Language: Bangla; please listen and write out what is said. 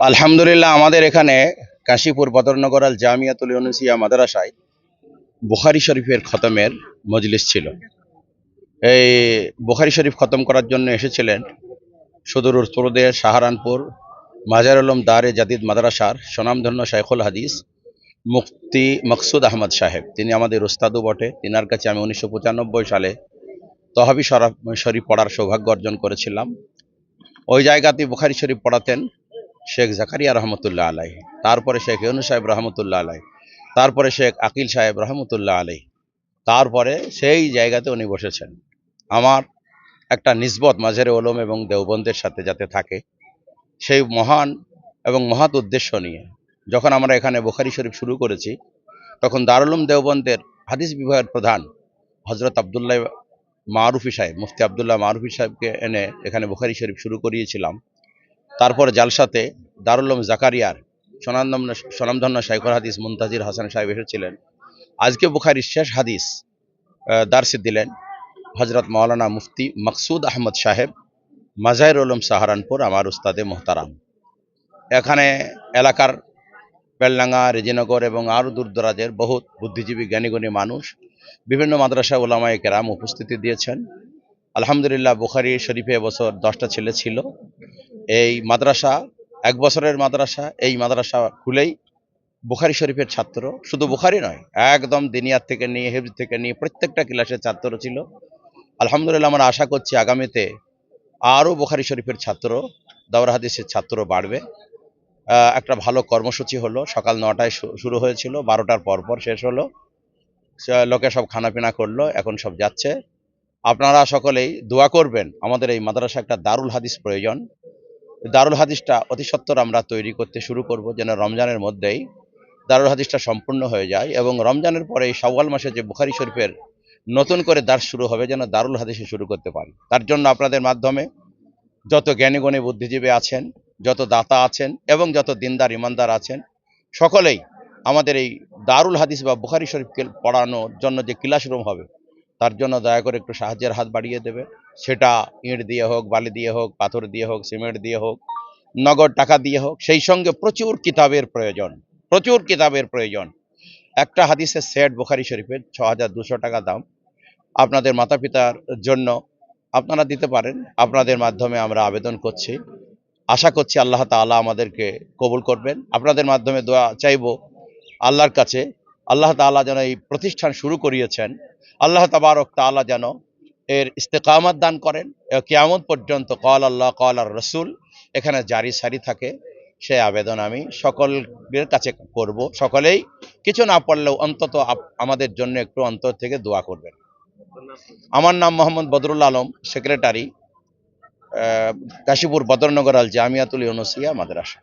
আলহামদুলিল্লাহ আমাদের এখানে কাশীপুর বদরনগর আল জামিয়াতুল ইউনুসিয়া মাদ্রাসায় বুখারী শরীফের খতমের মজলিস ছিল। এই বুখারী শরীফ খতম করার জন্য এসেছিলেন সুদূর উত্তরপ্রদেশ সাহারানপুর মাজার আলম দারে জাদিদ মাদ্রাসার স্বনামধন্য শাইখুল হাদিস মুফতি মকসুদ আহমদ সাহেব। তিনি আমাদের ওস্তাদও বটে। তিনার কাছে আমি 1995 সালে তহাবি শরীফ পড়ার সৌভাগ্য অর্জন করেছিলাম। ওই জায়গাতে বুখারী শরীফ পড়াতেন শেখ জাকারিয়া রহমতুল্লাহ আলাই, তারপরে শেখ ইউনুস সাহেব রহমতুল্লাহ আলাই, তারপরে শেখ আকিল সাহেব রহমতুল্লাহ আলাই, তারপরে সেই জায়গাতে উনি বসেছেন। আমার একটা নিসবত মাঝারে ওলম এবং দেওবন্দের সাথে যাতে থাকে, সেই মহান এবং মহৎ উদ্দেশ্য নিয়ে যখন আমরা এখানে বুখারী শরীফ শুরু করেছি, তখন দারুল উলুম দেওবন্দের হাদিস বিভাগের প্রধান হজরত আবদুল্লাহ মারুফি সাহেব, মুফতি আবদুল্লাহ মারুফি সাহেবকে এনে এখানে বুখারী শরীফ শুরু করিয়েছিলাম। তারপরে জালসাতে দারুল উলুম জাকারিয়ার স্বনামধন্য শাইখুল হাদিস মুনতাজির হাসান সাহেব এসেছিলেন। আজকে বুখারীর শেষ হাদিস দার্সে দিলেন হজরত মাওলানা মুফতি মকসুদ আহমদ সাহেব, মাজাহির উলুম সাহারানপুর, আমার উস্তাদে মোহতারাম। এখানে এলাকার বেলডাঙ্গা, রেজিনগর এবং আরও দূর দরাজের বহুত বুদ্ধিজীবী জ্ঞানীগুণী মানুষ, বিভিন্ন মাদ্রাসা ওলামায়ে কেরাম উপস্থিতি দিয়েছেন। আলহামদুলিল্লাহ বুখারী শরীফে এবছর 10টা ছেলে ছিল। এই মাদ্রাসা 1 বছরের মাদ্রাসা। এই মাদ্রাসা খুলেই বুখারী শরীফের ছাত্র, শুধু বুখারী নয়, একদম দিনিয়াত থেকে নিয়ে হিফজ থেকে নিয়ে প্রত্যেকটা ক্লাসের ছাত্র ছিল। আলহামদুলিল্লাহ আমরা আশা করছি আগামীতে আরও বুখারী শরীফের ছাত্র, দাওরা হাদিসের ছাত্র বাড়বে। একটা ভালো কর্মসূচি হলো, সকাল 9টায় শুরু হয়েছিল, 12টার পর শেষ হলো। লোকে সব খানাপিনা করলো, এখন সব যাচ্ছে। আপনারা সকলেই দোয়া করবেন। আমাদের এই মাদ্রাসা একটা দারুল হাদিস প্রয়োজন। দারুল হাদিসটা অতি সত্বর আমরা তৈরি করতে শুরু করব, যেন রমজানের মধ্যেই দারুল হাদিসটা সম্পূর্ণ হয়ে যায় এবং রমজানের পরে এই শাওয়াল মাসে যে বুখারী শরীফের নতুন করে দার্স শুরু হবে, যেন দারুল হাদিসে শুরু করতে পারি। তার জন্য আপনাদের মাধ্যমে যত জ্ঞানীগুণী বুদ্ধিজীবী আছেন, যত দাতা আছেন এবং যত দিনদার ইমানদার আছেন, সকলেই আমাদের এই দারুল হাদিস বা বুখারী শরীফকে পড়ানোর জন্য যে ক্লাসরুম হবে, তার জন্য দয়া করে একটু সাহায্যের হাত বাড়িয়ে দেবে। সেটা ইট দিয়ে হোক, বালি দিয়ে হোক, পাথর দিয়ে হোক, সিমেন্ট দিয়ে হোক, নগদ টাকা দিয়ে হোক। সেই সঙ্গে প্রচুর কিতাবের প্রয়োজন, প্রচুর কিতাবের প্রয়োজন। একটা হাদিসের সেট বুখারী শরীফের 6200 টাকা দাম। আপনাদের মাতা পিতার জন্য আপনারা দিতে পারেন। আপনাদের মাধ্যমে আমরা আবেদন করছি, আশা করছি আল্লাহ তাআলা আমাদেরকে কবুল করবেন। আপনাদের মাধ্যমে দোয়া চাইব আল্লাহর কাছে, আল্লাহ তাআলা যেন এই প্রতিষ্ঠান শুরু করিয়েছেন, আল্লাহ তাবারক তাআলা যেন এর ইস্তেকামত দান করেন, কিয়ামত পর্যন্ত কল আল্লাহ কল আর রসুল এখানে জারি সারি থাকে। সেই আবেদন আমি সকলের কাছে করব। সকলেই কিছু না পারলেও অন্তত আমাদের জন্য একটু অন্তর থেকে দোয়া করবেন। আমার নাম মোহাম্মদ বদরুল আলম, সেক্রেটারি, কাশীপুর বদরনগর আল জামিয়াতুল ইউনুসিয়া মাদ্রাসা।